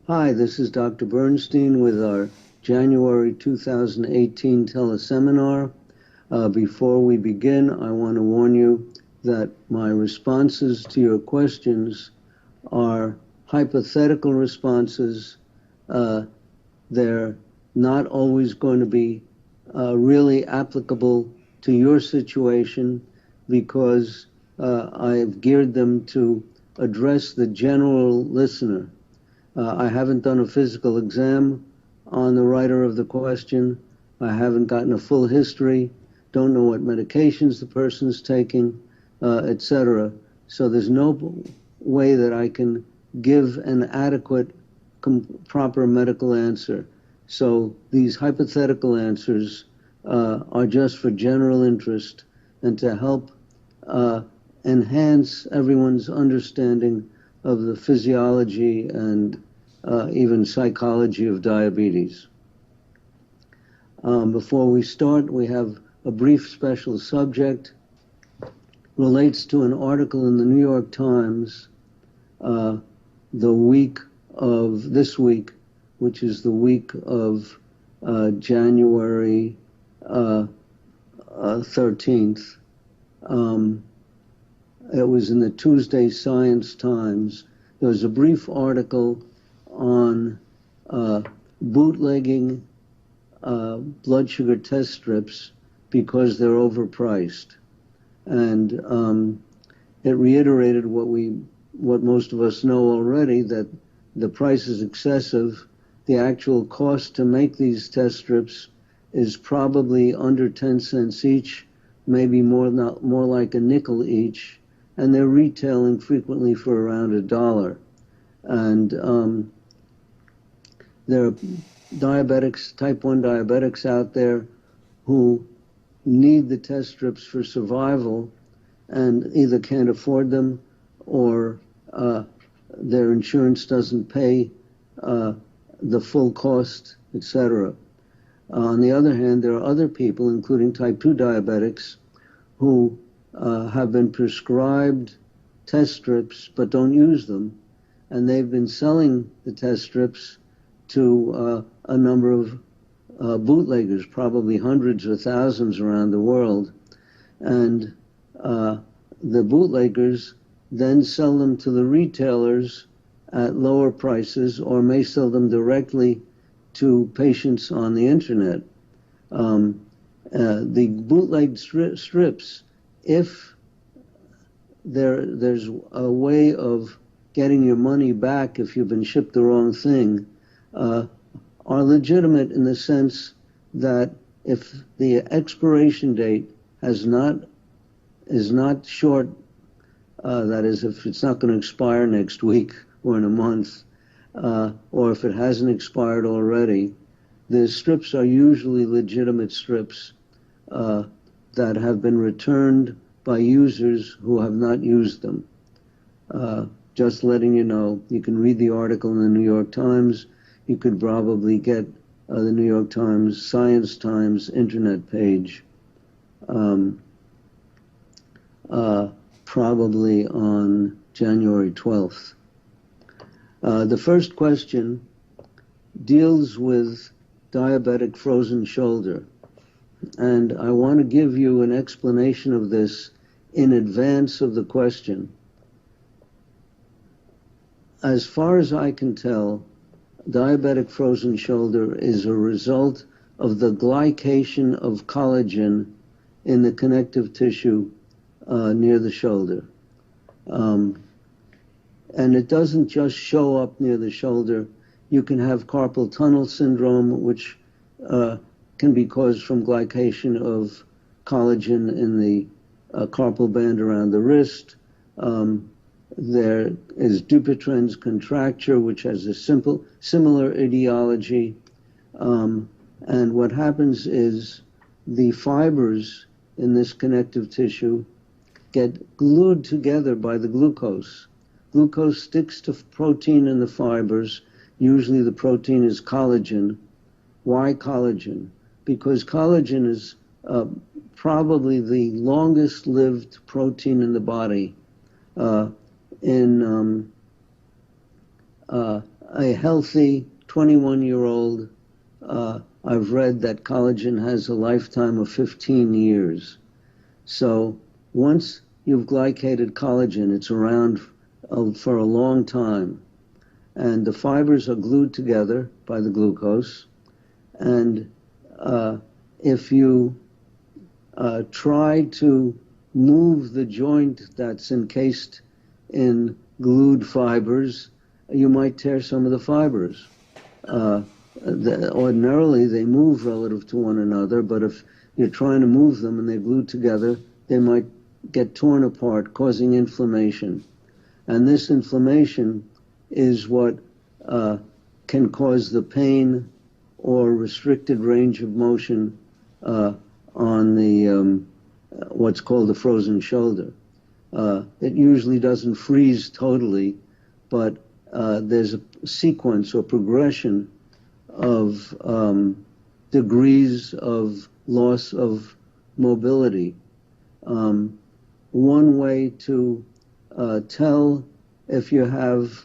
Hi, this is Dr. Bernstein with our January 2018 teleseminar. Before we begin, I want to warn you that my responses to your questions are hypothetical responses. They're not always going to be really applicable to your situation because I've geared them to address the general listener. I haven't done a physical exam on the writer of the question. I haven't gotten a full history, don't know what medications the person's taking, etc. So there's no way that I can give an adequate, proper medical answer. So these hypothetical answers are just for general interest and to help enhance everyone's understanding of the physiology and even psychology of diabetes. Before we start, we have a brief special subject. Relates to an article in the New York Times the week of this week, which is the week of January 13th. It was in the Tuesday Science Times. There was a brief article on bootlegging blood sugar test strips because they're overpriced. And it reiterated what most of us know already, that the price is excessive. The actual cost to make these test strips is probably under 10 cents each, maybe more like a nickel each, and they're retailing frequently for around $1. And there are diabetics, type 1 diabetics out there who need the test strips for survival and either can't afford them or their insurance doesn't pay the full cost, etc. On the other hand, there are other people, including type 2 diabetics, who have been prescribed test strips but don't use them, and they've been selling the test strips to a number of bootleggers, probably hundreds or thousands around the world. And the bootleggers then sell them to the retailers at lower prices or may sell them directly to patients on the internet. The bootleg strips, if there's a way of getting your money back if you've been shipped the wrong thing, are legitimate in the sense that if the expiration date is not short, that is, if it's not going to expire next week or in a month, or if it hasn't expired already, the strips are usually legitimate strips that have been returned by users who have not used them. Just letting you know, you can read the article in the New York Times. You could probably get the New York Times, Science Times internet page probably on January 12th. The first question deals with diabetic frozen shoulder. And I want to give you an explanation of this in advance of the question. As far as I can tell, diabetic frozen shoulder is a result of the glycation of collagen in the connective tissue near the shoulder. And it doesn't just show up near the shoulder. You can have carpal tunnel syndrome, which can be caused from glycation of collagen in the carpal band around the wrist. There is Dupuytren's contracture, which has a similar etiology. And what happens is the fibers in this connective tissue get glued together by the glucose. Glucose sticks to protein in the fibers. Usually the protein is collagen. Why collagen? Because collagen is probably the longest lived protein in the body. a healthy 21-year-old, I've read that collagen has a lifetime of 15 years. So once you've glycated collagen, it's around for a long time. And the fibers are glued together by the glucose. And if you try to move the joint that's encased in glued fibers, you might tear some of the fibers. Ordinarily, they move relative to one another, but if you're trying to move them and they're glued together, they might get torn apart, causing inflammation. And this inflammation is what can cause the pain or restricted range of motion on the what's called the frozen shoulder. It usually doesn't freeze totally, but there's a sequence or progression of degrees of loss of mobility. One way to tell if you have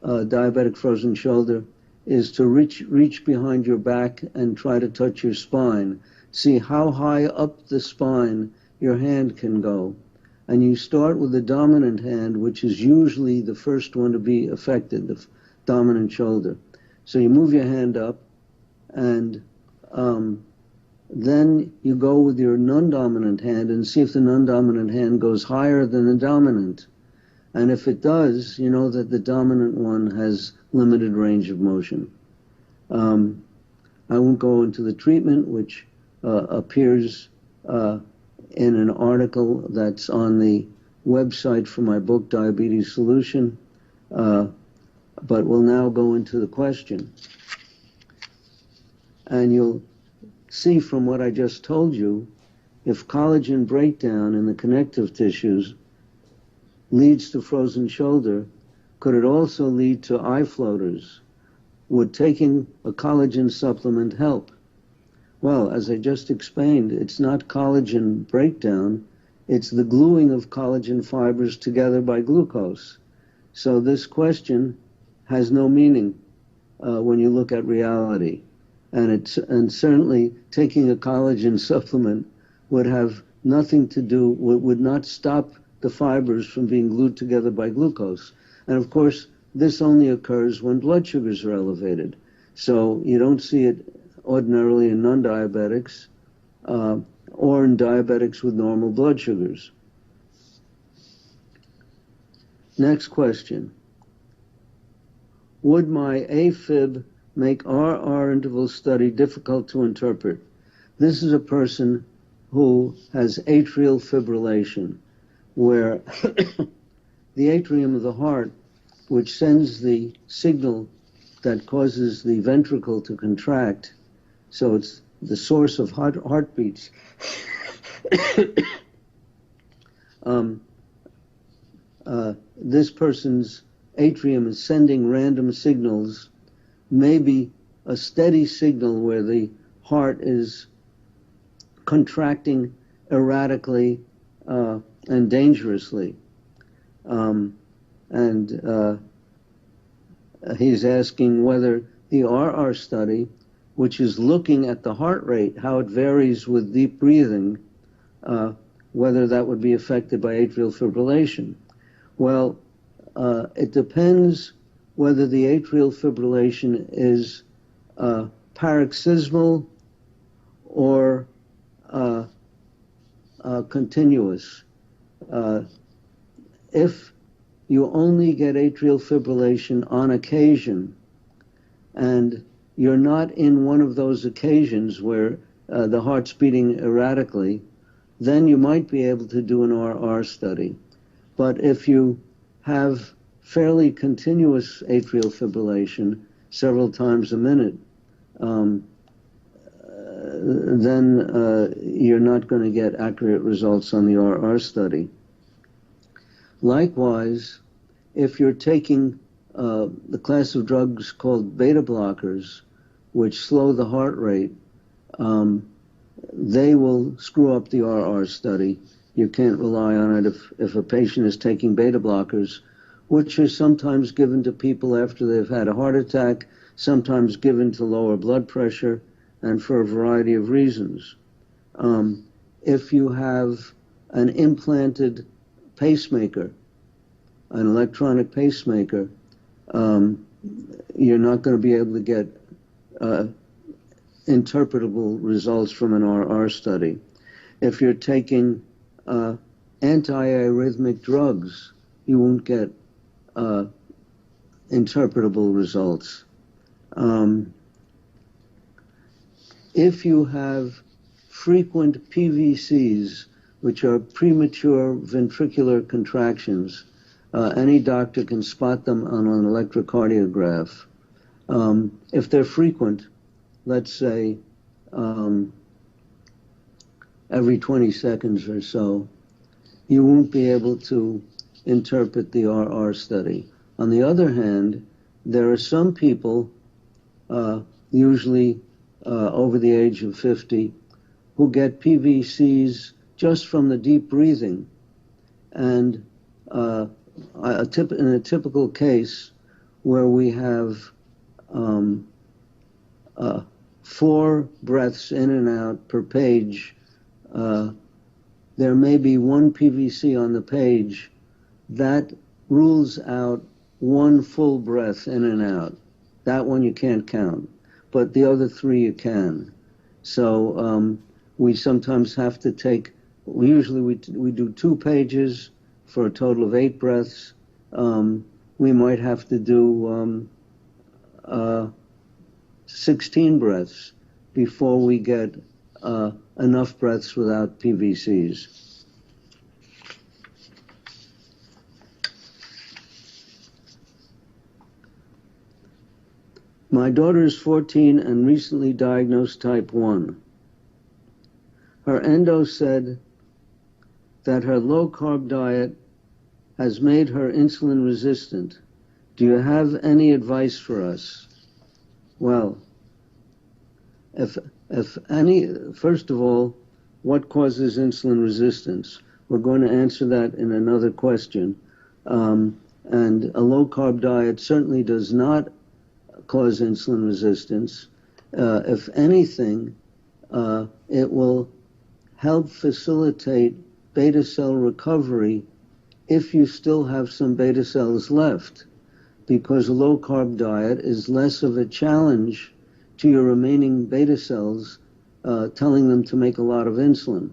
diabetic frozen shoulder is to reach behind your back and try to touch your spine. See how high up the spine your hand can go. And you start with the dominant hand, which is usually the first one to be affected, the dominant shoulder. So you move your hand up, and then you go with your non-dominant hand and see if the non-dominant hand goes higher than the dominant. And if it does, you know that the dominant one has limited range of motion. I won't go into the treatment, which appears in an article that's on the website for my book, Diabetes Solution, but we'll now go into the question. And you'll see from what I just told you, if collagen breakdown in the connective tissues leads to frozen shoulder, could it also lead to eye floaters? Would taking a collagen supplement help? Well, as I just explained, it's not collagen breakdown, it's the gluing of collagen fibers together by glucose. So this question has no meaning when you look at reality. And certainly taking a collagen supplement would have nothing to do, would not stop the fibers from being glued together by glucose. And of course, this only occurs when blood sugars are elevated. So you don't see it ordinarily in non-diabetics or in diabetics with normal blood sugars. Next question. Would my AFib make RR interval study difficult to interpret? This is a person who has atrial fibrillation, where the atrium of the heart, which sends the signal that causes the ventricle to contract, so it's the source of heartbeats. This person's atrium is sending random signals, maybe a steady signal where the heart is contracting erratically and dangerously. He's asking whether the RR study, which is looking at the heart rate, how it varies with deep breathing, whether that would be affected by atrial fibrillation. Well, it depends whether the atrial fibrillation is paroxysmal or continuous. If you only get atrial fibrillation on occasion, and you're not in one of those occasions where the heart's beating erratically, then you might be able to do an RR study. But if you have fairly continuous atrial fibrillation several times a minute, then you're not going to get accurate results on the RR study. Likewise, if you're taking the class of drugs called beta blockers, which slow the heart rate, they will screw up the RR study. You can't rely on it if a patient is taking beta blockers which are sometimes given to people after they've had a heart attack, sometimes given to lower blood pressure, and for a variety of reasons. If you have an implanted pacemaker, an electronic pacemaker, you're not going to be able to get interpretable results from an RR study. If you're taking anti-arrhythmic drugs, you won't get interpretable results. If you have frequent PVCs, which are premature ventricular contractions, any doctor can spot them on an electrocardiograph. If they're frequent, let's say every 20 seconds or so, you won't be able to interpret the RR study. On the other hand, there are some people, usually over the age of 50, who get PVCs just from the deep breathing. And in a typical case where we have 4 breaths in and out per page, there may be 1 PVC on the page. That rules out 1 full breath in and out. That one you can't count, but the other 3 you can. So we sometimes have to take, usually we do 2 pages for a total of 8 breaths. We might have to do 16 breaths before we get enough breaths without PVCs. My daughter is 14 and recently diagnosed type 1. Her endo said that her low-carb diet has made her insulin resistant. Do you have any advice for us? Well, if any, first of all, what causes insulin resistance? We're going to answer that in another question. And a low-carb diet certainly does not cause insulin resistance. If anything, it will help facilitate beta cell recovery if you still have some beta cells left, because a low-carb diet is less of a challenge to your remaining beta cells, telling them to make a lot of insulin.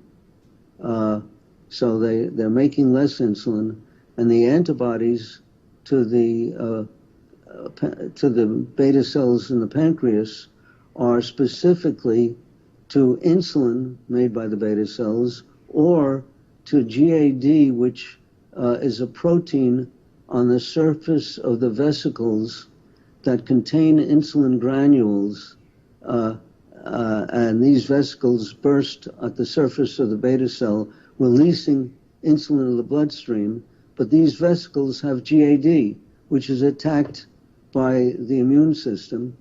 So they're making less insulin, and the antibodies to the beta cells in the pancreas are specifically to insulin made by the beta cells or to GAD, which is a protein on the surface of the vesicles that contain insulin granules, and these vesicles burst at the surface of the beta cell, releasing insulin in the bloodstream. But these vesicles have GAD, which is attacked by the immune system,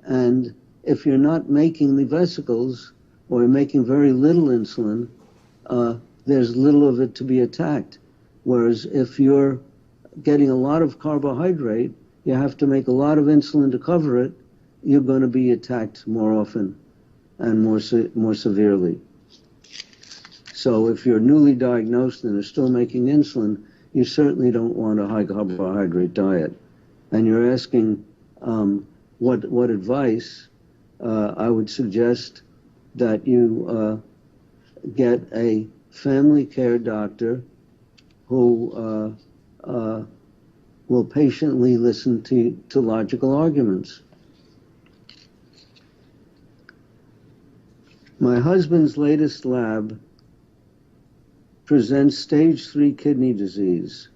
and if you're not making the vesicles, or you're making very little insulin, there's little of it to be attacked. Whereas if you're getting a lot of carbohydrate, you have to make a lot of insulin to cover it, you're going to be attacked more often and more severely. So if you're newly diagnosed and are still making insulin, you certainly don't want a high carbohydrate diet. And you're asking what advice. I would suggest that you get a family care doctor who will patiently listen to logical arguments. My husband's latest lab presents stage 3 kidney disease.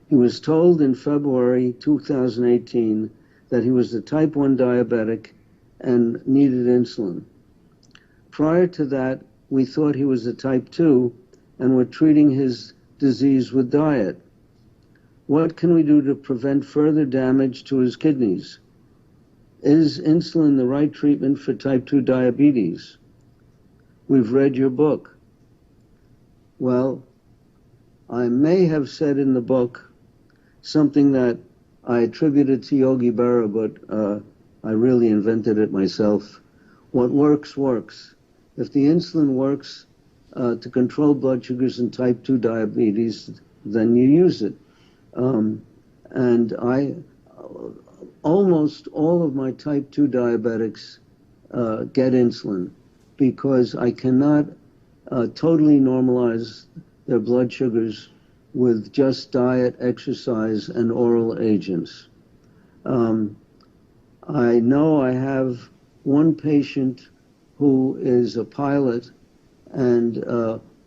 He was told in February 2018 that he was a type 1 diabetic and needed insulin. Prior to that, we thought he was a type 2 and were treating his disease with diet. What can we do to prevent further damage to his kidneys? Is insulin the right treatment for type 2 diabetes? We've read your book. Well, I may have said in the book something that I attributed to Yogi Berra, but I really invented it myself. What works, works. If the insulin works to control blood sugars in type 2 diabetes, then you use it. And almost all of my type 2 diabetics get insulin because I cannot totally normalize their blood sugars with just diet, exercise, and oral agents. I know I have one patient who is a pilot and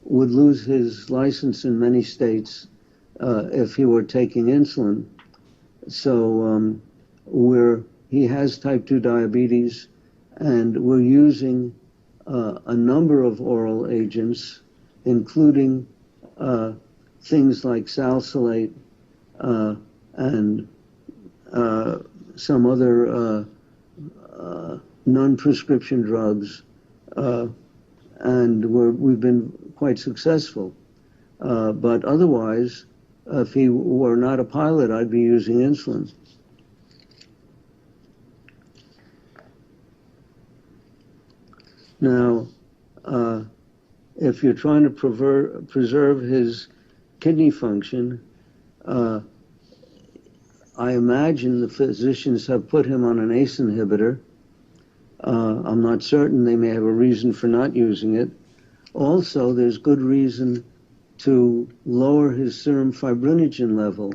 would lose his license in many states if he were taking insulin. So he has type 2 diabetes, and we're using a number of oral agents, including things like salicylate and some other non-prescription drugs, and we've been quite successful. But otherwise, if he were not a pilot, I'd be using insulin. Now, if you're trying to preserve his kidney function, I imagine the physicians have put him on an ACE inhibitor. I'm not certain. They may have a reason for not using it. Also, there's good reason to lower his serum fibrinogen level,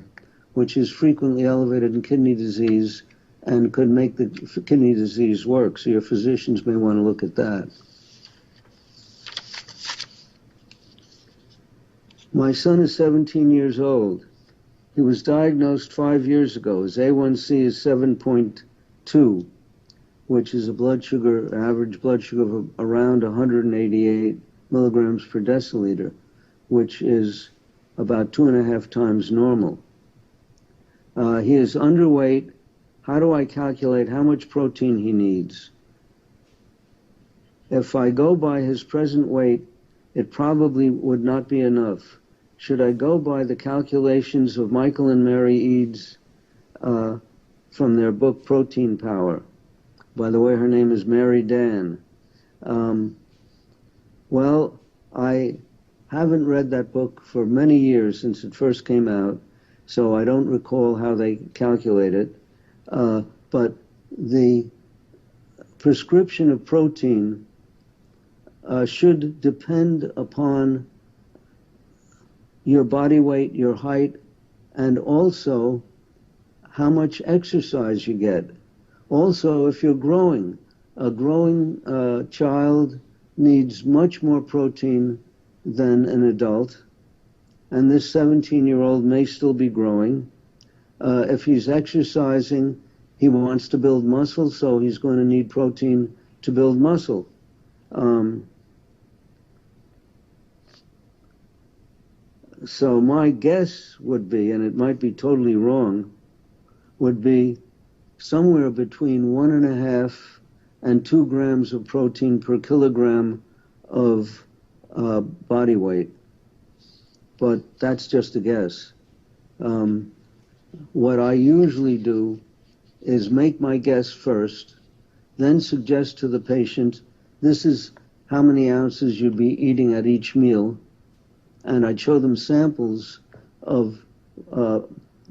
which is frequently elevated in kidney disease and could make the kidney disease work. So your physicians may want to look at that. My son is 17 years old. He was diagnosed 5 years ago. His A1C is 7.2, which is a average blood sugar of around 188 milligrams per deciliter, which is about 2.5 times normal. He is underweight. How do I calculate how much protein he needs? If I go by his present weight, it probably would not be enough. Should I go by the calculations of Michael and Mary Eads from their book Protein Power? By the way, her name is Mary Dan. Well, I haven't read that book for many years since it first came out, so I don't recall how they calculate it. But the prescription of protein should depend upon your body weight, your height, and also how much exercise you get. Also, if you're growing, a growing child needs much more protein than an adult, and this 17-year-old may still be growing. If he's exercising, he wants to build muscle, so he's going to need protein to build muscle. So my guess would be, and it might be totally wrong, would be somewhere between 1.5 and 2 grams of protein per kilogram of body weight. But that's just a guess. What I usually do is make my guess first, then suggest to the patient, this is how many ounces you'd be eating at each meal, and I'd show them samples of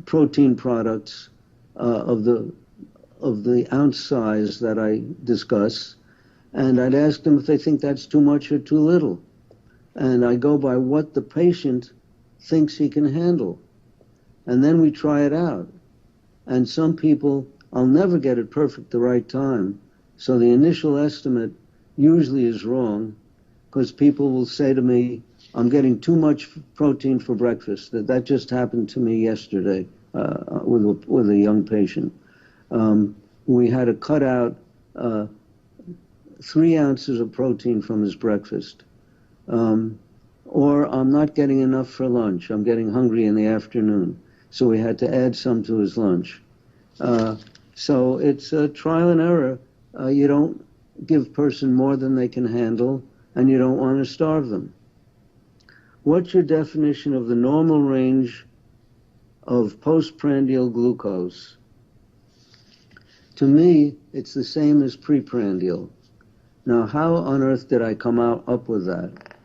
protein products of the ounce size that I discuss, and I'd ask them if they think that's too much or too little. And I go by what the patient thinks he can handle. And then we try it out. And some people, I'll never get it perfect the right time, so the initial estimate usually is wrong, because people will say to me, I'm getting too much protein for breakfast. That just happened to me yesterday with a young patient. We had to cut out 3 ounces of protein from his breakfast. Or I'm not getting enough for lunch. I'm getting hungry in the afternoon. So we had to add some to his lunch. So it's a trial and error. You don't give a person more than they can handle, and you don't want to starve them. What's your definition of the normal range of postprandial glucose. To me, it's the same as preprandial. Now, how on earth did I come up with that?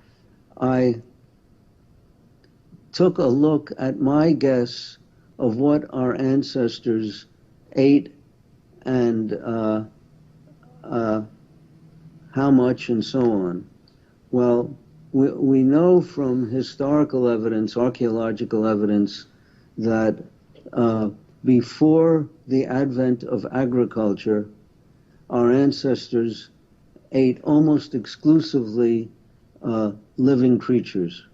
I took a look at my guess of what our ancestors ate and how much and so on. Well, we know from historical evidence, archaeological evidence, that before the advent of agriculture, our ancestors ate almost exclusively living creatures,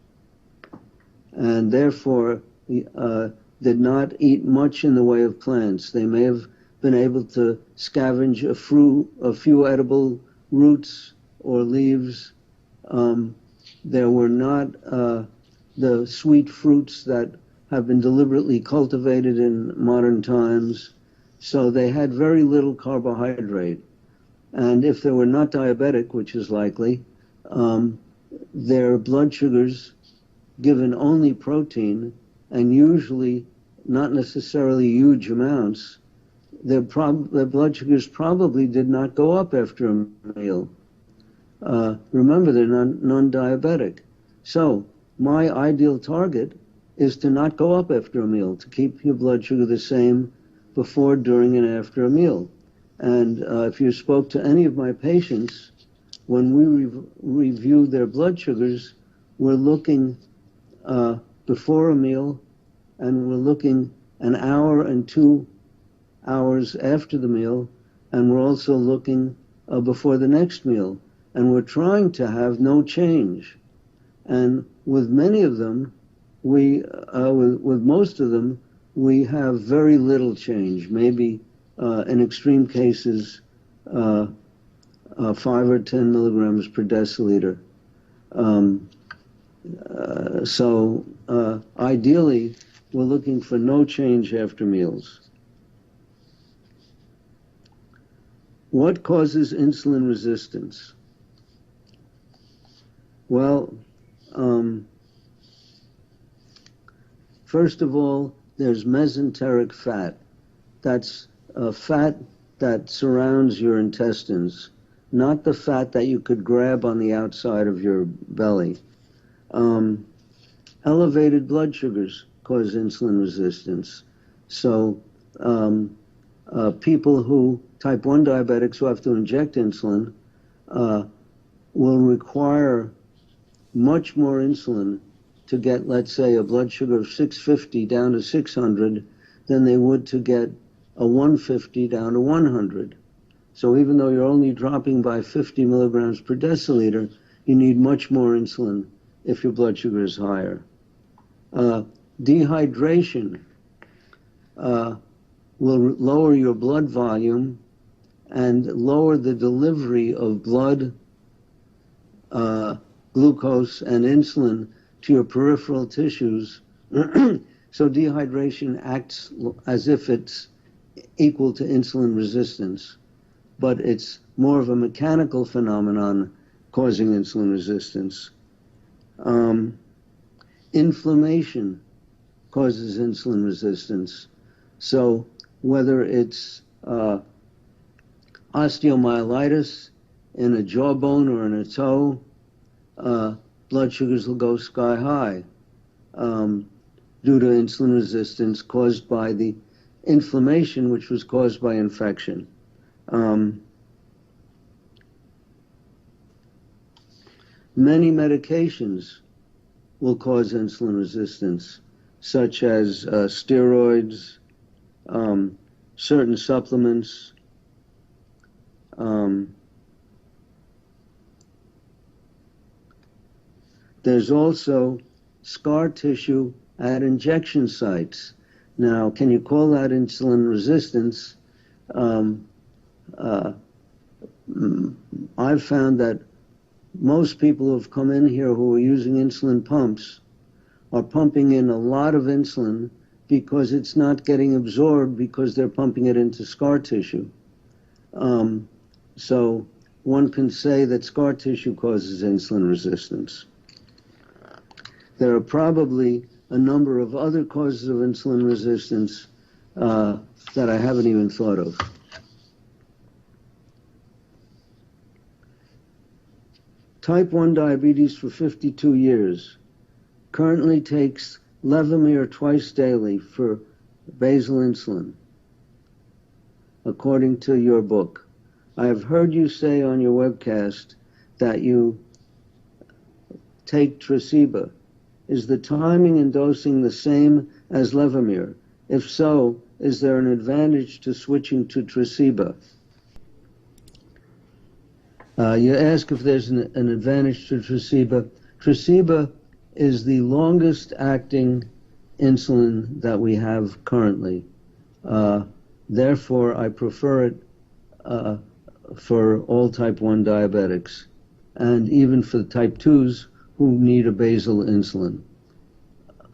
and therefore did not eat much in the way of plants. They may have been able to scavenge a few edible roots or leaves. There were not the sweet fruits that have been deliberately cultivated in modern times, so they had very little carbohydrate. And if they were not diabetic, which is likely, their blood sugars, given only protein, and usually not necessarily huge amounts, their blood sugars probably did not go up after a meal. Remember, they're non-diabetic. So my ideal target is to not go up after a meal, to keep your blood sugar the same before, during, and after a meal. And if you spoke to any of my patients, when we review their blood sugars, we're looking before a meal, and we're looking an hour and 2 hours after the meal, and we're also looking before the next meal. And we're trying to have no change. And with many of them, with most of them, we have very little change, maybe in extreme cases 5 or 10 milligrams per deciliter. So ideally, we're looking for no change after meals. What causes insulin resistance? Well, first of all, there's mesenteric fat. That's fat that surrounds your intestines, not the fat that you could grab on the outside of your belly. Elevated blood sugars cause insulin resistance. So people who, type 1 diabetics who have to inject insulin, will require much more insulin to get, let's say, a blood sugar of 650 down to 600 than they would to get a 150 down to 100. So even though you're only dropping by 50 milligrams per deciliter, you need much more insulin if your blood sugar is higher. Dehydration will lower your blood volume and lower the delivery of blood, glucose, and insulin to your peripheral tissues. So dehydration acts as if it's equal to insulin resistance, but it's more of a mechanical phenomenon causing insulin resistance. Inflammation causes insulin resistance. So whether it's osteomyelitis in a jawbone or in a toe, blood sugars will go sky high due to insulin resistance caused by the inflammation, which was caused by infection. Many medications will cause insulin resistance, such as steroids, certain supplements, there's also scar tissue at injection sites. Now, can you call that insulin resistance? I've found that most people who have come in here who are using insulin pumps are pumping in a lot of insulin because it's not getting absorbed because they're pumping it into scar tissue. So one can say that scar tissue causes insulin resistance. There are probably a number of other causes of insulin resistance that I haven't even thought of. Type 1 diabetes for 52 years. Currently takes Levemir twice daily for basal insulin, according to your book. I have heard you say on your webcast that you take Tresiba. Is the timing and dosing the same as Levemir? If so, is there an advantage to switching to Tresiba? You ask if there's an advantage to Tresiba. Tresiba is the longest acting insulin that we have currently. Therefore, I prefer it for all type 1 diabetics, and even for type 2s who need a basal insulin.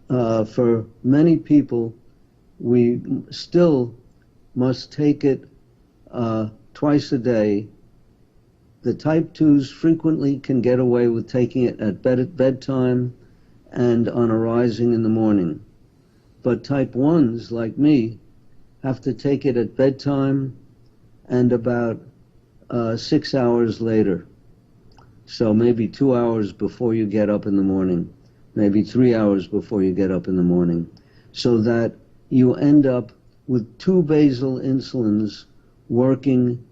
For many people, we still must take it twice a day. The type 2s frequently can get away with taking it at bedtime and on arising in the morning. But type 1s, like me, have to take it at bedtime and about 6 hours later. So maybe 2 hours before you get up in the morning, maybe 3 hours before you get up in the morning, so that you end up with 2 basal insulins working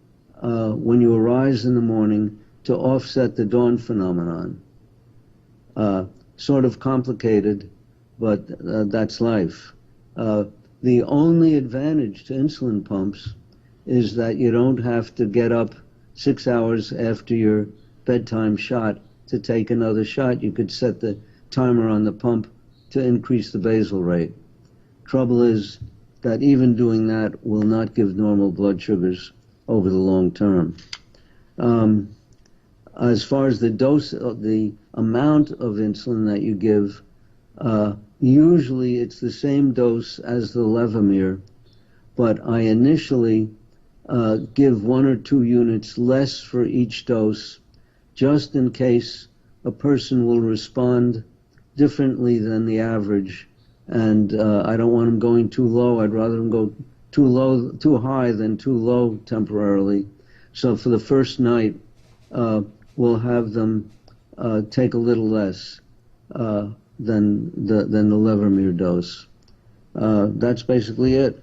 when you arise in the morning to offset the dawn phenomenon. Sort of complicated, but that's life. The only advantage to insulin pumps is that you don't have to get up 6 hours after your bedtime shot to take another shot. You could set the timer on the pump to increase the basal rate. Trouble is that even doing that will not give normal blood sugars over the long term. As far as the dose, the amount of insulin that you give, usually it's the same dose as the Levemir, but I initially give 1 or 2 units less for each dose, just in case a person will respond differently than the average, and I don't want them going too low. I'd rather them go too high than too low temporarily. So for the first night, we'll have them take a little less than the Levemir dose. That's basically it.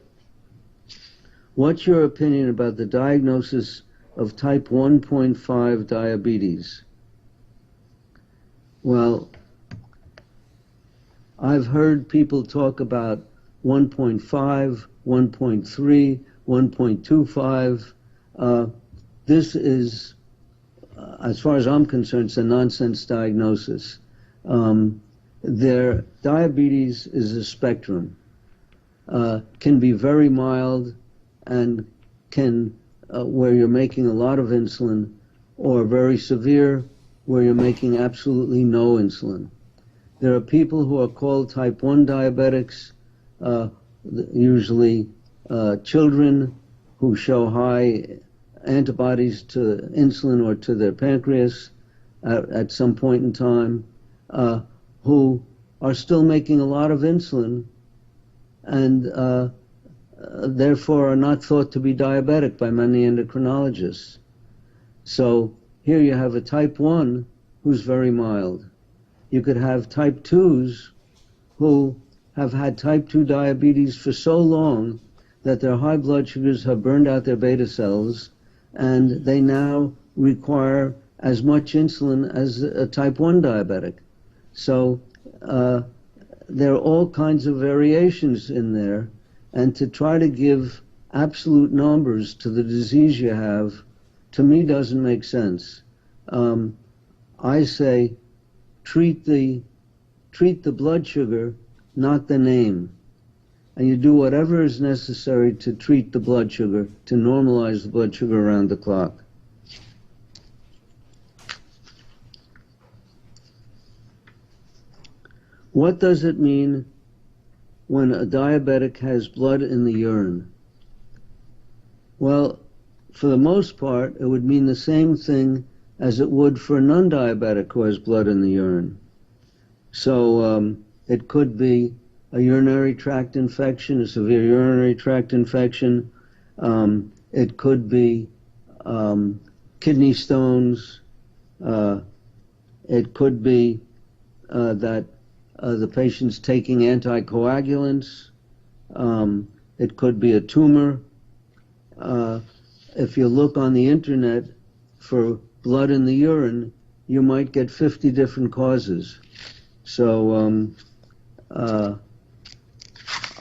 What's your opinion about the diagnosis of type 1.5 diabetes? Well, I've heard people talk about 1.5, 1.3, 1.25. This is, as far as I'm concerned, it's a nonsense diagnosis. Their diabetes is a spectrum. Can be very mild and can, where you're making a lot of insulin, or very severe, where you're making absolutely no insulin. There are people who are called type 1 diabetics, usually children who show high antibodies to insulin or to their pancreas at some point in time, who are still making a lot of insulin and therefore are not thought to be diabetic by many endocrinologists. So here you have a type 1 who's very mild. You could have type 2s who have had type 2 diabetes for so long that their high blood sugars have burned out their beta cells, and they now require as much insulin as a type 1 diabetic. So there are all kinds of variations in there, and to try to give absolute numbers to the disease you have, to me, doesn't make sense. I say treat the blood sugar, not the name. And you do whatever is necessary to treat the blood sugar, to normalize the blood sugar around the clock. What does it mean when a diabetic has blood in the urine? Well, for the most part, it would mean the same thing as it would for a non-diabetic who has blood in the urine. So It could be a urinary tract infection, a severe urinary tract infection. It could be kidney stones. It could be that the patient's taking anticoagulants. It could be a tumor. If you look on the internet for blood in the urine, you might get 50 different causes. So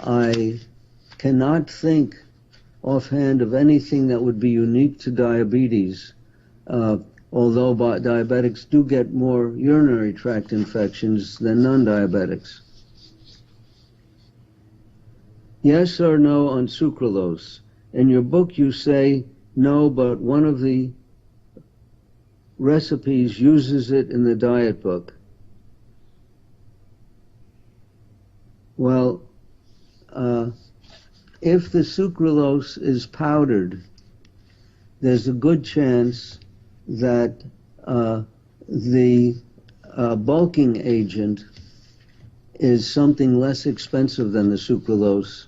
I cannot think offhand of anything that would be unique to diabetes, although diabetics do get more urinary tract infections than non-diabetics. Yes or no on sucralose? In your book you say no, but one of the recipes uses it in the diet book. Well, if the sucralose is powdered, there's a good chance that the bulking agent is something less expensive than the sucralose,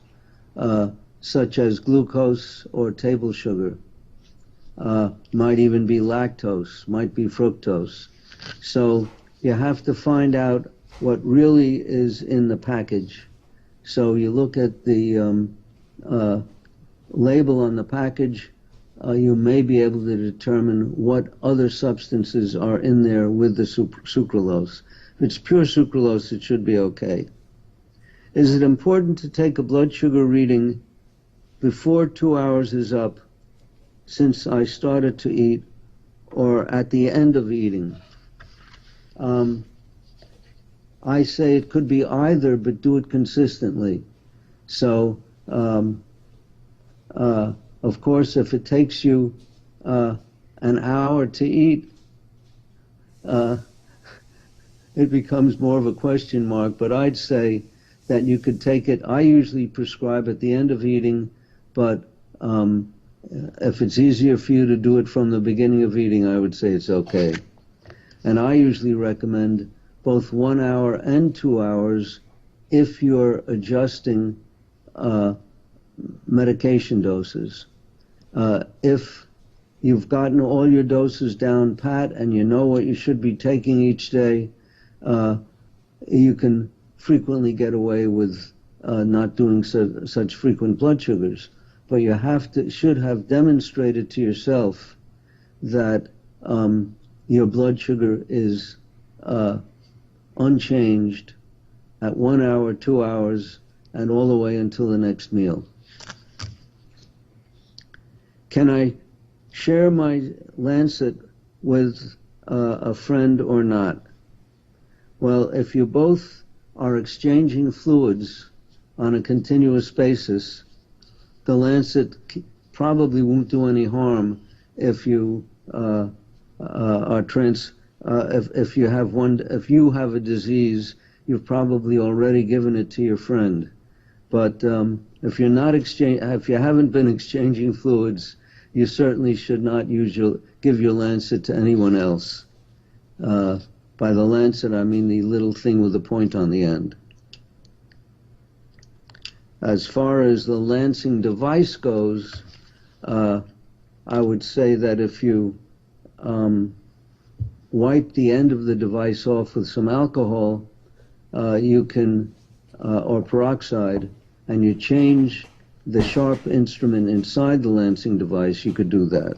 such as glucose or table sugar. Might even be lactose, might be fructose. So you have to find out what really is in the package. So you look at the label on the package, you may be able to determine what other substances are in there with the sucralose. If it's pure sucralose, it should be okay. Is it important to take a blood sugar reading before 2 hours is up, since I started to eat, or at the end of eating? I say it could be either, but do it consistently. So, of course, if it takes you an hour to eat, it becomes more of a question mark, but I'd say that you could take it. I usually prescribe at the end of eating, but if it's easier for you to do it from the beginning of eating, I would say it's okay. And I usually recommend both 1 hour and 2 hours if you're adjusting medication doses. If you've gotten all your doses down pat and you know what you should be taking each day, you can frequently get away with not doing such frequent blood sugars. But you should have demonstrated to yourself that your blood sugar is unchanged at 1 hour, 2 hours, and all the way until the next meal. Can I share my lancet with a friend or not? Well, if you both are exchanging fluids on a continuous basis, the lancet probably won't do any harm if you if you have a disease, you've probably already given it to your friend. But if you haven't been exchanging fluids, you certainly should not give your lancet to anyone else. By the lancet, I mean the little thing with the point on the end. As far as the lancing device goes, I would say that if you wipe the end of the device off with some alcohol, you can, or peroxide, and you change the sharp instrument inside the lancing device, you could do that.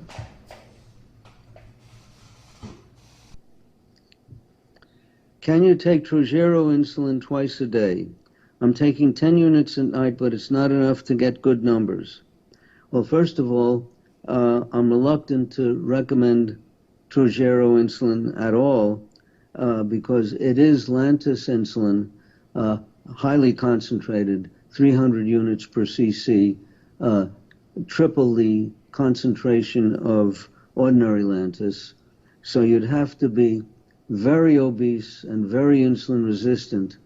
Can you take Trojero insulin twice a day? I'm taking 10 units at night, but it's not enough to get good numbers. Well, first of all, I'm reluctant to recommend Trojero insulin at all because it is Lantus insulin, highly concentrated, 300 units per cc, triple the concentration of ordinary Lantus. So you'd have to be very obese and very insulin resistant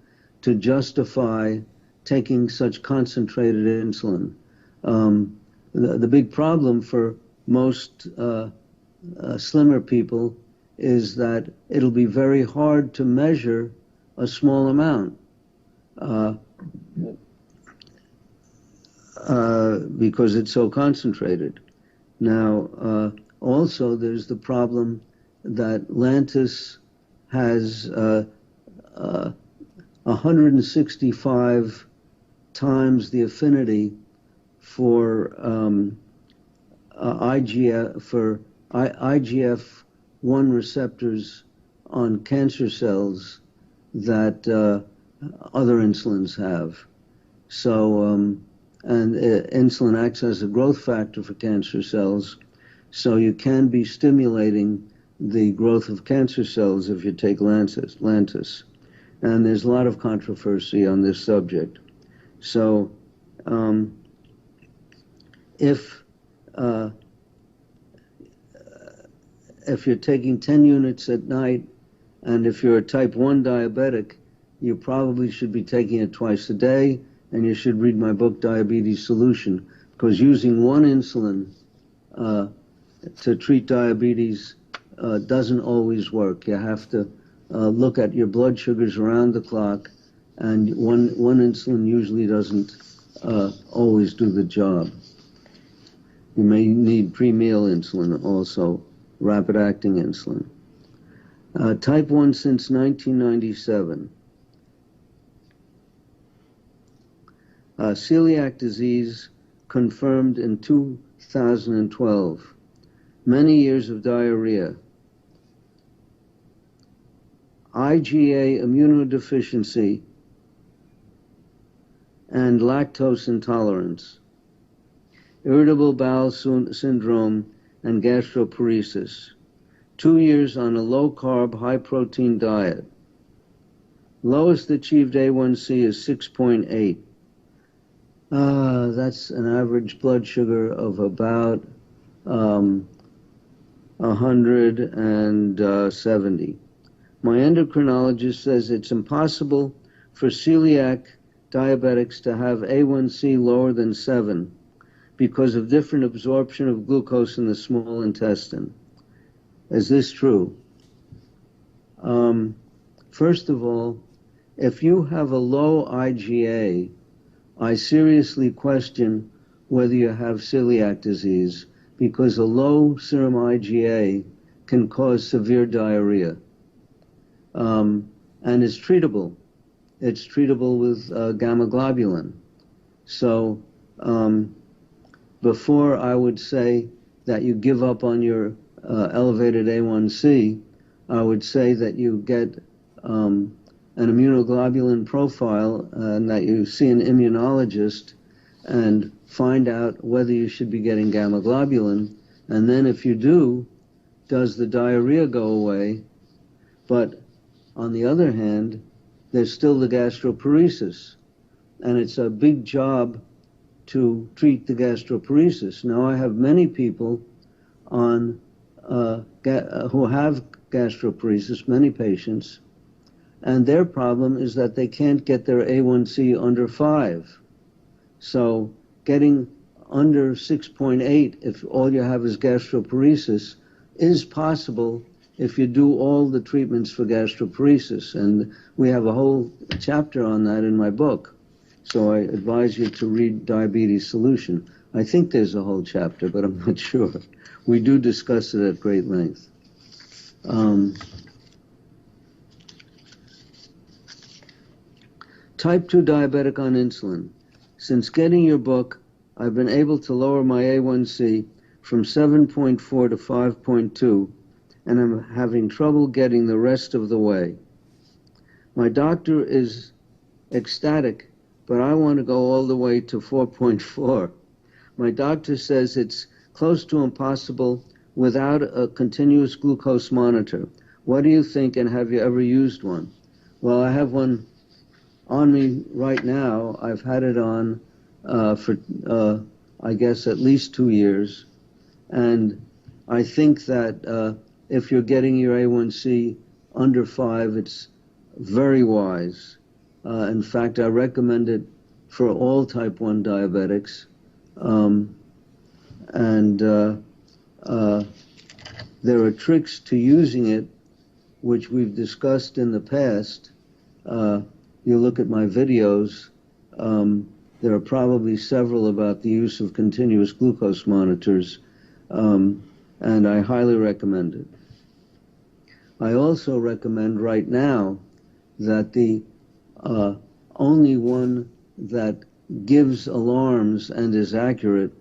to justify taking such concentrated insulin. The big problem for most slimmer people is that it'll be very hard to measure a small amount. uh, because it's so concentrated. Now, also there's the problem that Lantus has 165 times the affinity for IGF-1 receptors on cancer cells that other insulins have. So, and insulin acts as a growth factor for cancer cells, so you can be stimulating the growth of cancer cells if you take Lantus. And there's a lot of controversy on this subject. So, if you're taking 10 units at night, and if you're a type 1 diabetic, you probably should be taking it twice a day, and you should read my book, Diabetes Solution, because using one insulin to treat diabetes doesn't always work. You have to look at your blood sugars around the clock, and one insulin usually doesn't always do the job. You may need pre-meal insulin also, rapid-acting insulin. Type 1 since 1997. Celiac disease confirmed in 2012. Many years of diarrhea. IgA immunodeficiency and lactose intolerance. Irritable bowel syndrome and gastroparesis. 2 years on a low-carb, high-protein diet. Lowest achieved A1C is 6.8. That's an average blood sugar of about 170. My endocrinologist says it's impossible for celiac diabetics to have A1C lower than 7 because of different absorption of glucose in the small intestine. Is this true? First of all, if you have a low IgA, I seriously question whether you have celiac disease, because a low serum IgA can cause severe diarrhea. And it's treatable. It's treatable with gamma globulin. So before I would say that you give up on your elevated A1C, I would say that you get an immunoglobulin profile and that you see an immunologist and find out whether you should be getting gamma globulin. And then if you do, does the diarrhea go away? But on the other hand, there's still the gastroparesis, and it's a big job to treat the gastroparesis. Now, I have many people on who have gastroparesis, many patients, and their problem is that they can't get their A1C under 5. So getting under 6.8, if all you have is gastroparesis, is possible if you do all the treatments for gastroparesis. And we have a whole chapter on that in my book. So I advise you to read Diabetes Solution. I think there's a whole chapter, but I'm not sure. We do discuss it at great length. Type 2 diabetic on insulin. Since getting your book, I've been able to lower my A1C from 7.4 to 5.2, and I'm having trouble getting the rest of the way. My doctor is ecstatic, but I want to go all the way to 4.4. My doctor says it's close to impossible without a continuous glucose monitor. What do you think, and have you ever used one? Well, I have one on me right now. I've had it on for, I guess, at least 2 years. And I think that if you're getting your A1C under 5, it's very wise. In fact, I recommend it for all type 1 diabetics. There are tricks to using it, which we've discussed in the past. you look at my videos, there are probably several about the use of continuous glucose monitors, and I highly recommend it. I also recommend right now that the only one that gives alarms and is accurate,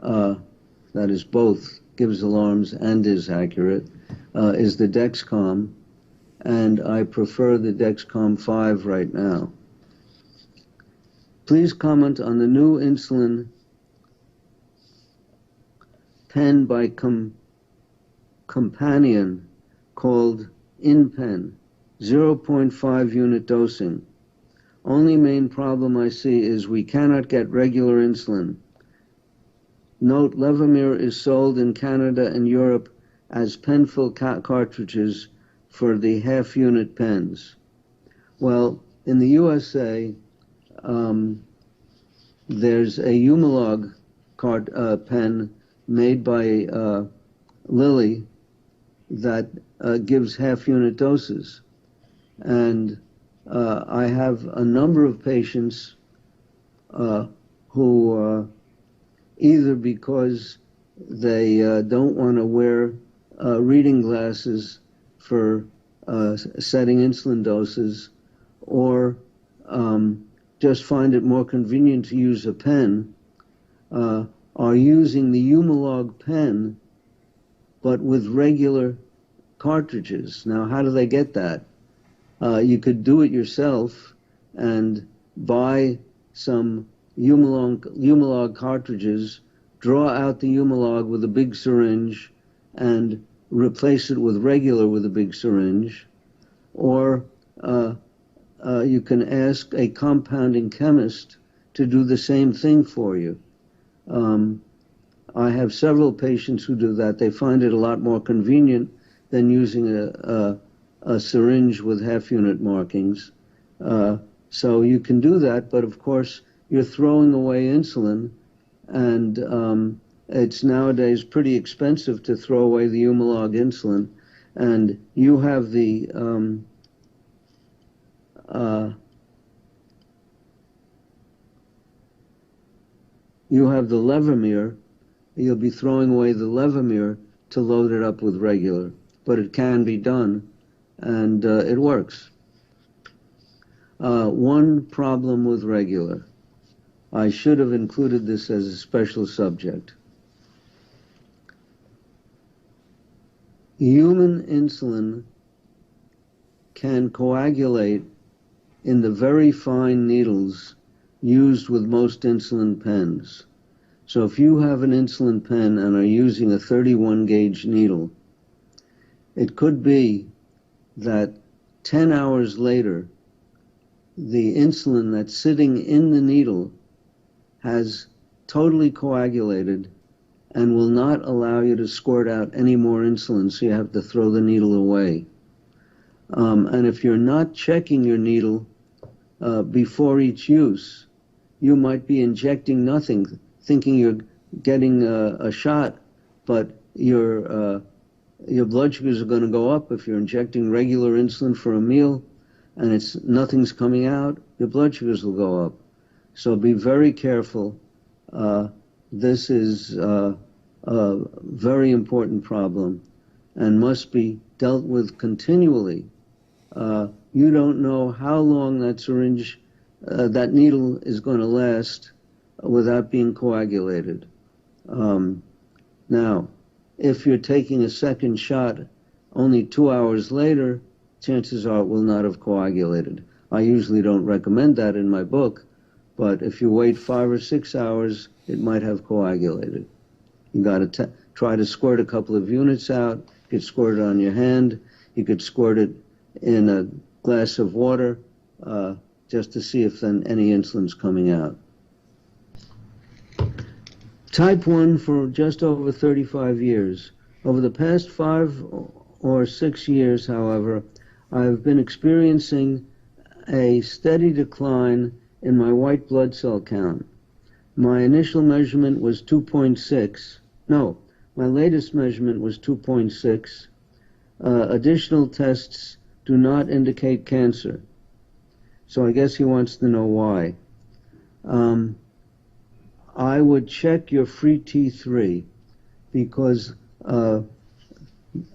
that is both gives alarms and is accurate, is the Dexcom, and I prefer the Dexcom 5 right now. Please comment on the new insulin pen by Companion called InPen, 0.5 unit dosing. Only main problem I see is we cannot get regular insulin. Note, Levemir is sold in Canada and Europe as pen-fill cartridges for the half-unit pens. Well, in the USA, there's a Humalog pen made by Lilly that gives half-unit doses. And I have a number of patients who, either because they don't want to wear reading glasses for setting insulin doses, or just find it more convenient to use a pen, are using the Humalog pen, but with regular cartridges. Now, how do they get that? You could do it yourself and buy some Humalog cartridges, draw out the Humalog with a big syringe, and replace it with regular with a big syringe. Or you can ask a compounding chemist to do the same thing for you. I have several patients who do that. They find it a lot more convenient than using a syringe with half-unit markings. So you can do that, but of course you're throwing away insulin, and it's nowadays pretty expensive to throw away the Humalog insulin. And you have the Levemir. You'll be throwing away the Levemir to load it up with regular, but it can be done, and it works. One problem with regular. I should have included this as a special subject. Human insulin can coagulate in the very fine needles used with most insulin pens. So if you have an insulin pen and are using a 31 gauge needle, it could be that 10 hours later, the insulin that's sitting in the needle has totally coagulated and will not allow you to squirt out any more insulin, so you have to throw the needle away. And if you're not checking your needle before each use, you might be injecting nothing, thinking you're getting a shot, but your blood sugars are going to go up. If you're injecting regular insulin for a meal and nothing's coming out, your blood sugars will go up. So be very careful. This is a very important problem and must be dealt with continually. You don't know how long that syringe, that needle is going to last without being coagulated. Now, if you're taking a second shot only 2 hours later, chances are it will not have coagulated. I usually don't recommend that in my book, but if you wait 5 or 6 hours, it might have coagulated. You got to try to squirt a couple of units out. You could squirt it on your hand. You could squirt it in a glass of water just to see if then any insulin's coming out. Type 1 for just over 35 years. Over the past 5 or 6 years, however, I've been experiencing a steady decline in my white blood cell count. My initial measurement was 2.6. No, my latest measurement was 2.6. Additional tests do not indicate cancer. So I guess he wants to know why. I would check your free T3 because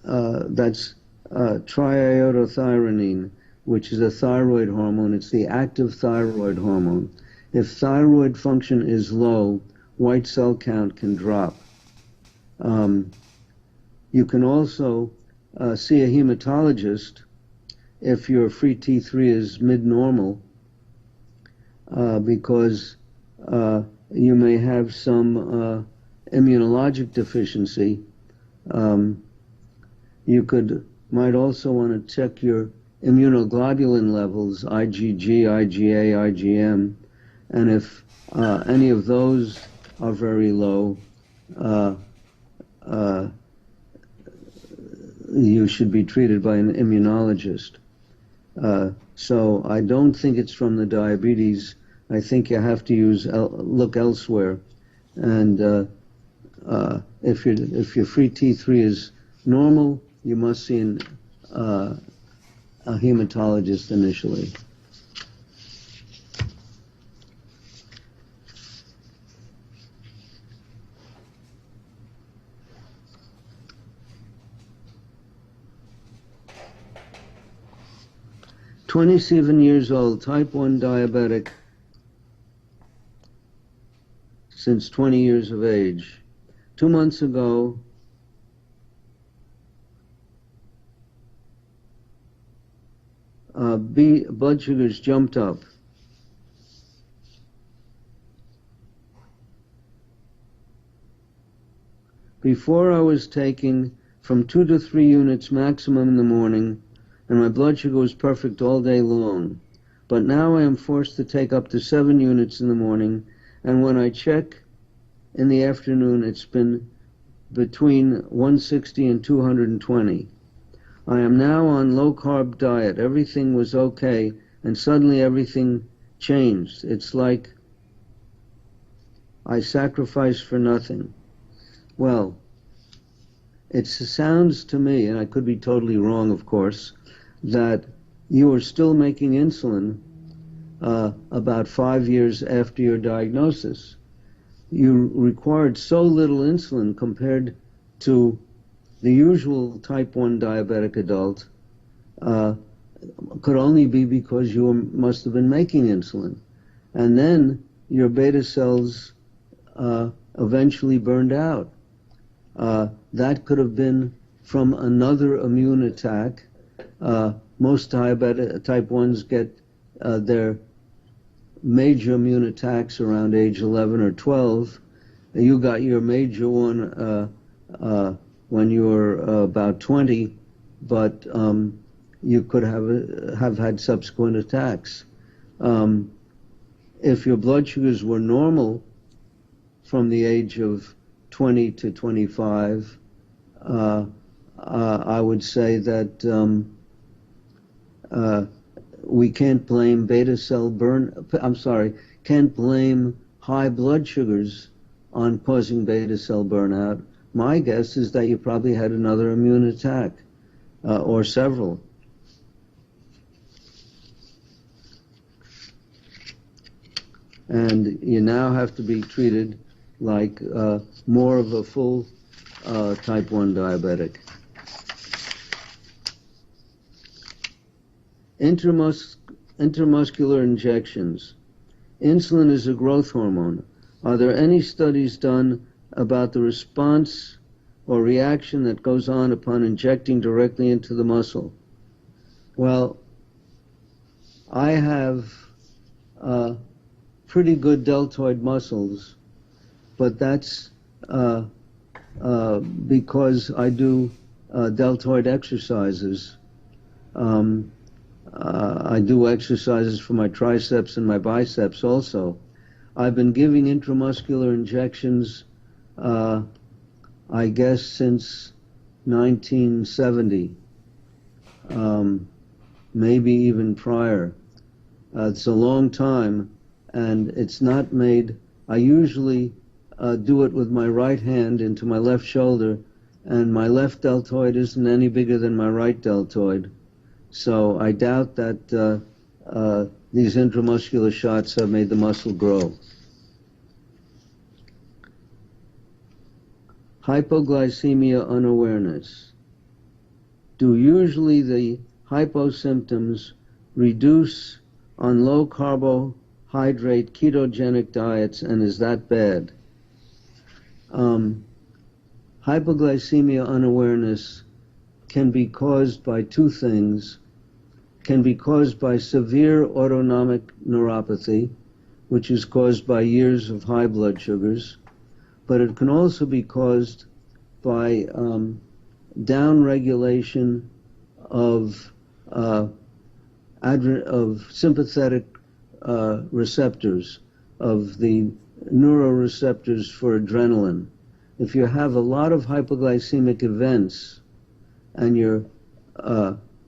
that's triiodothyronine, which is a thyroid hormone. It's the active thyroid hormone. If thyroid function is low, white cell count can drop. You can also see a hematologist if your free T3 is mid-normal, because you may have some immunologic deficiency. You might also want to check your immunoglobulin levels, IgG, IgA, IgM, and if any of those are very low, you should be treated by an immunologist. So I don't think it's from the diabetes. I think you have to look elsewhere. And if your free T3 is normal, you must see a hematologist initially. "27 years old, type 1 diabetic, since 20 years of age. 2 months ago, blood sugars jumped up. Before I was taking from 2 to 3 units maximum in the morning, and my blood sugar was perfect all day long. But now I am forced to take up to 7 units in the morning, and when I check in the afternoon, it's been between 160 and 220. I am now on low-carb diet. Everything was okay, and suddenly everything changed. It's like I sacrificed for nothing." Well, it sounds to me, and I could be totally wrong, of course, that you are still making insulin about 5 years after your diagnosis. You required so little insulin compared to the usual type 1 diabetic adult, could only be because you must have been making insulin. And then your beta cells eventually burned out. That could have been from another immune attack. Most type 1s get their major immune attacks around age 11 or 12. You got your major one when you were about 20, but you could have had subsequent attacks. If your blood sugars were normal from the age of 20 to 25, I would say that we can't blame can't blame high blood sugars on causing beta cell burnout. My guess is that you probably had another immune attack, or several. And you now have to be treated like more of a full type 1 diabetic. Intramuscular injections. Insulin is a growth hormone. Are there any studies done about the response or reaction that goes on upon injecting directly into the muscle? Well, I have pretty good deltoid muscles, but that's because I do deltoid exercises. I do exercises for my triceps and my biceps also. I've been giving intramuscular injections, I guess, since 1970, maybe even prior. It's a long time, and it's not made. I usually do it with my right hand into my left shoulder, and my left deltoid isn't any bigger than my right deltoid. So I doubt that these intramuscular shots have made the muscle grow. Hypoglycemia unawareness. Do usually the hypo symptoms reduce on low carbohydrate ketogenic diets, and is that bad? Hypoglycemia unawareness can be caused by two things. Can be caused by severe autonomic neuropathy, which is caused by years of high blood sugars, but it can also be caused by downregulation of sympathetic receptors, of the neuroreceptors for adrenaline. If you have a lot of hypoglycemic events and you're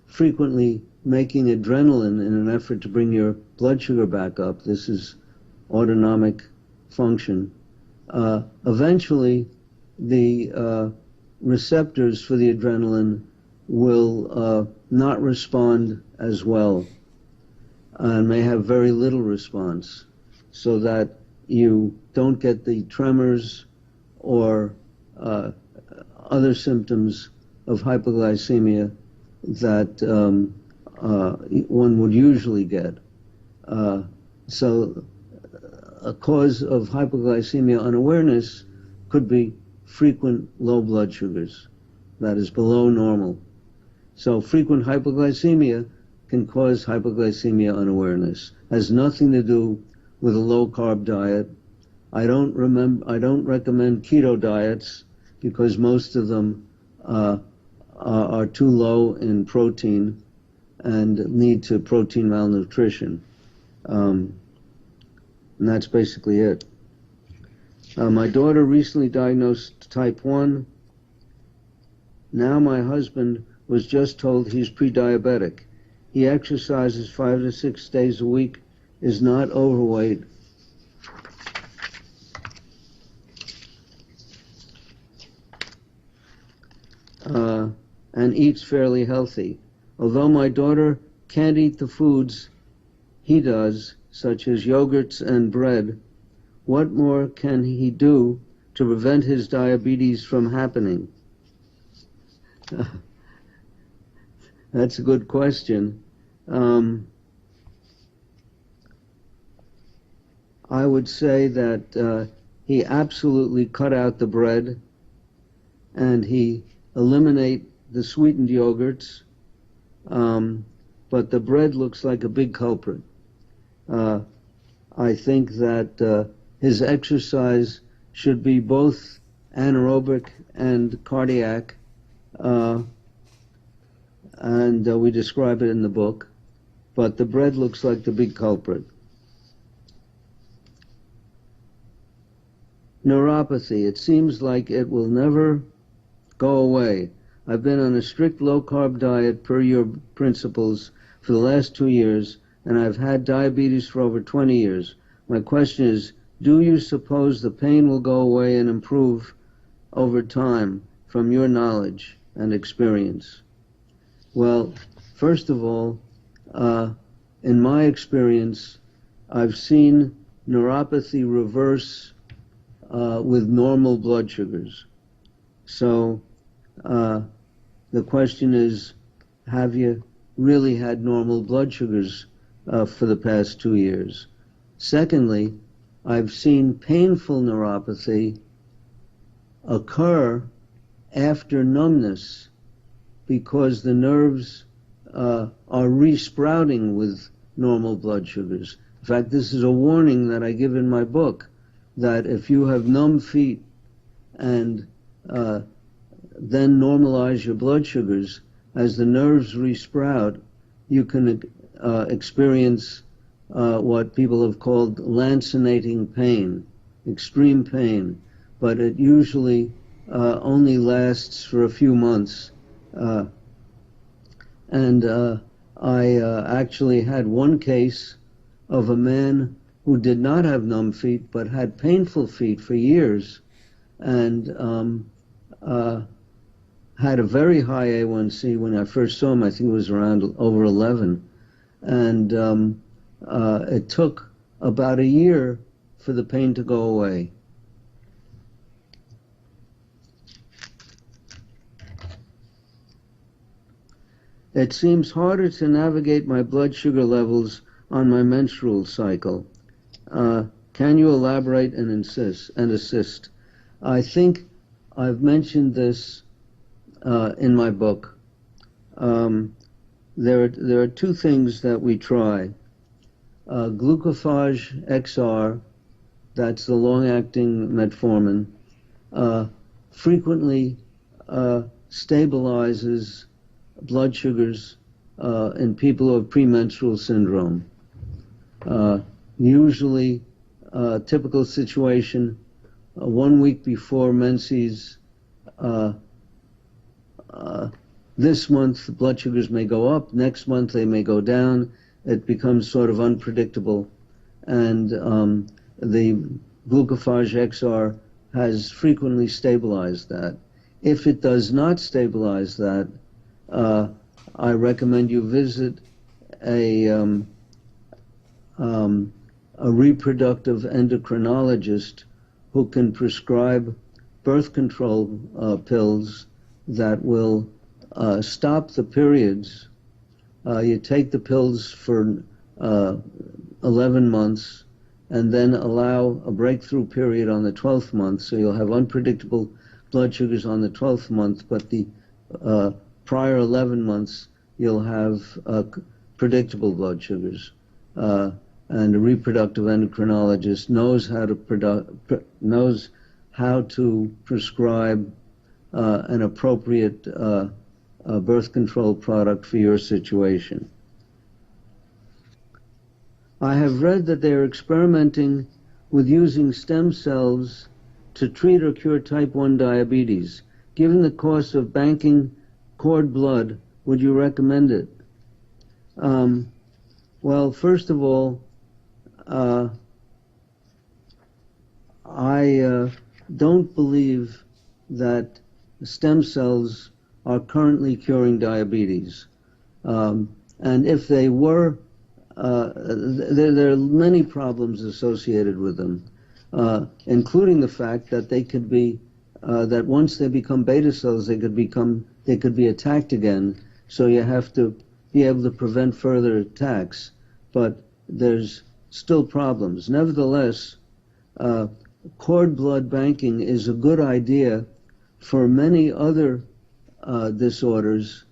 frequently making adrenaline in an effort to bring your blood sugar back up, this is autonomic function, eventually the receptors for the adrenaline will not respond as well and may have very little response, so that you don't get the tremors or other symptoms of hypoglycemia that one would usually get. So a cause of hypoglycemia unawareness could be frequent low blood sugars, that is below normal. So frequent hypoglycemia can cause hypoglycemia unawareness. Has nothing to do with a low carb diet. I don't recommend keto diets because most of them are too low in protein and lead to protein malnutrition. And that's basically it. My daughter recently diagnosed type 1. Now my husband was just told he's pre-diabetic. He exercises 5 to 6 days a week, is not overweight. And eats fairly healthy. Although my daughter can't eat the foods he does, such as yogurts and bread, what more can he do to prevent his diabetes from happening? That's a good question. I would say that he absolutely cut out the bread and he eliminate the sweetened yogurts, but the bread looks like a big culprit. I think that his exercise should be both anaerobic and cardiac, and we describe it in the book, but the bread looks like the big culprit. Neuropathy, it seems like it will never go away. I've been on a strict low-carb diet per your principles for the last 2 years, and I've had diabetes for over 20 years. My question is, do you suppose the pain will go away and improve over time from your knowledge and experience? Well, first of all, in my experience, I've seen neuropathy reverse with normal blood sugars. So the question is, have you really had normal blood sugars for the past 2 years? Secondly, I've seen painful neuropathy occur after numbness because the nerves are resprouting with normal blood sugars. In fact, this is a warning that I give in my book, that if you have numb feet and then normalize your blood sugars, as the nerves resprout, you can experience what people have called lancinating pain, extreme pain, but it usually only lasts for a few months. I actually had one case of a man who did not have numb feet but had painful feet for years, and had a very high A1C when I first saw him. I think it was around over 11. And It took about a year for the pain to go away. It seems harder to navigate my blood sugar levels on my menstrual cycle. Can you elaborate and assist? I think I've mentioned this in my book. There are two things that we try. Glucophage XR, that's the long-acting metformin, frequently stabilizes blood sugars in people who have premenstrual syndrome. Usually, typical situation, 1 week before menses, this month the blood sugars may go up, next month they may go down. It becomes sort of unpredictable, and the glucophage XR has frequently stabilized that. If it does not stabilize that, I recommend you visit a reproductive endocrinologist who can prescribe birth control pills that will stop the periods. You take the pills for 11 months and then allow a breakthrough period on the 12th month, so you'll have unpredictable blood sugars on the 12th month, but the prior 11 months you'll have predictable blood sugars. And a reproductive endocrinologist knows how to prescribe an appropriate birth control product for your situation. I have read that they are experimenting with using stem cells to treat or cure type 1 diabetes. Given the cost of banking cord blood, would you recommend it? Well, first of all, I don't believe that stem cells are currently curing diabetes. And if they were, there are many problems associated with them, including the fact that they could be, that once they become beta cells, they could be attacked again. So you have to be able to prevent further attacks. But there's still problems. Nevertheless, cord blood banking is a good idea for many other disorders.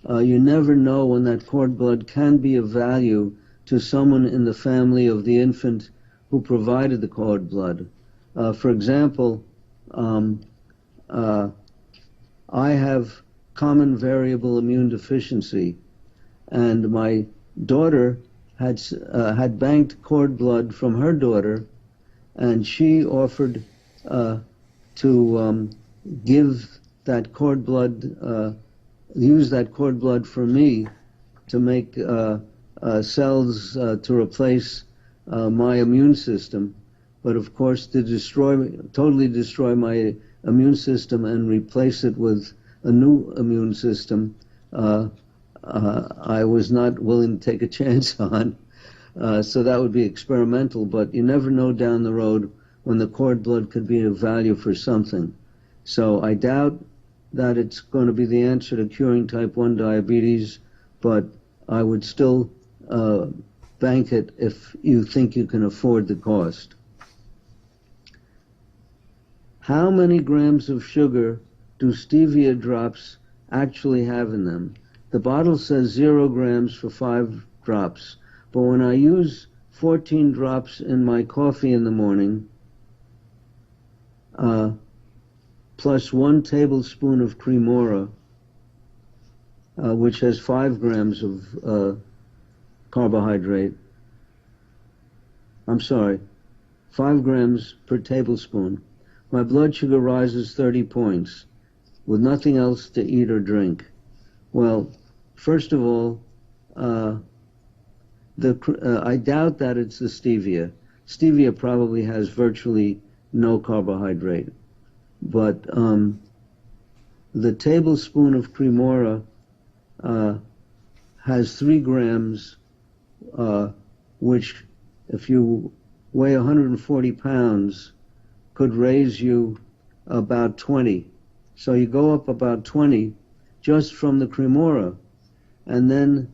You never know when that cord blood can be of value to someone in the family of the infant who provided the cord blood. For example, I have common variable immune deficiency, and my daughter had banked cord blood from her daughter, and she offered to give that cord blood, use that cord blood for me to make cells to replace my immune system. But of course, to totally destroy my immune system and replace it with a new immune system, I was not willing to take a chance on. So that would be experimental, but you never know down the road when the cord blood could be of value for something. So I doubt that it's going to be the answer to curing type 1 diabetes, but I would still bank it if you think you can afford the cost. How many grams of sugar do stevia drops actually have in them? The bottle says 0 grams for 5 drops, but when I use 14 drops in my coffee in the morning, plus 1 tablespoon of cremora, which has 5 grams of carbohydrate. I'm sorry, 5 grams per tablespoon. My blood sugar rises 30 points with nothing else to eat or drink. Well, first of all, I doubt that it's the stevia. Stevia probably has virtually no carbohydrate. But the tablespoon of cremora has 3 grams which if you weigh 140 pounds could raise you about 20. So you go up about 20 just from the Cremora. And then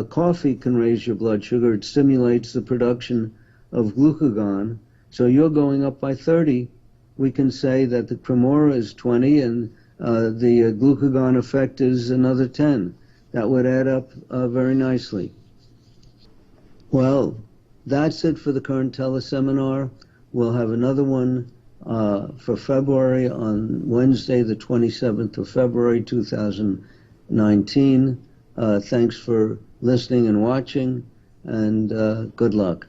coffee can raise your blood sugar. It stimulates the production of glucagon. So you're going up by 30. We can say that the Cremora is 20 and the glucagon effect is another 10. That would add up very nicely. Well, that's it for the current teleseminar. We'll have another one for February on Wednesday, the 27th of February, 2019. Thanks for listening and watching, and good luck.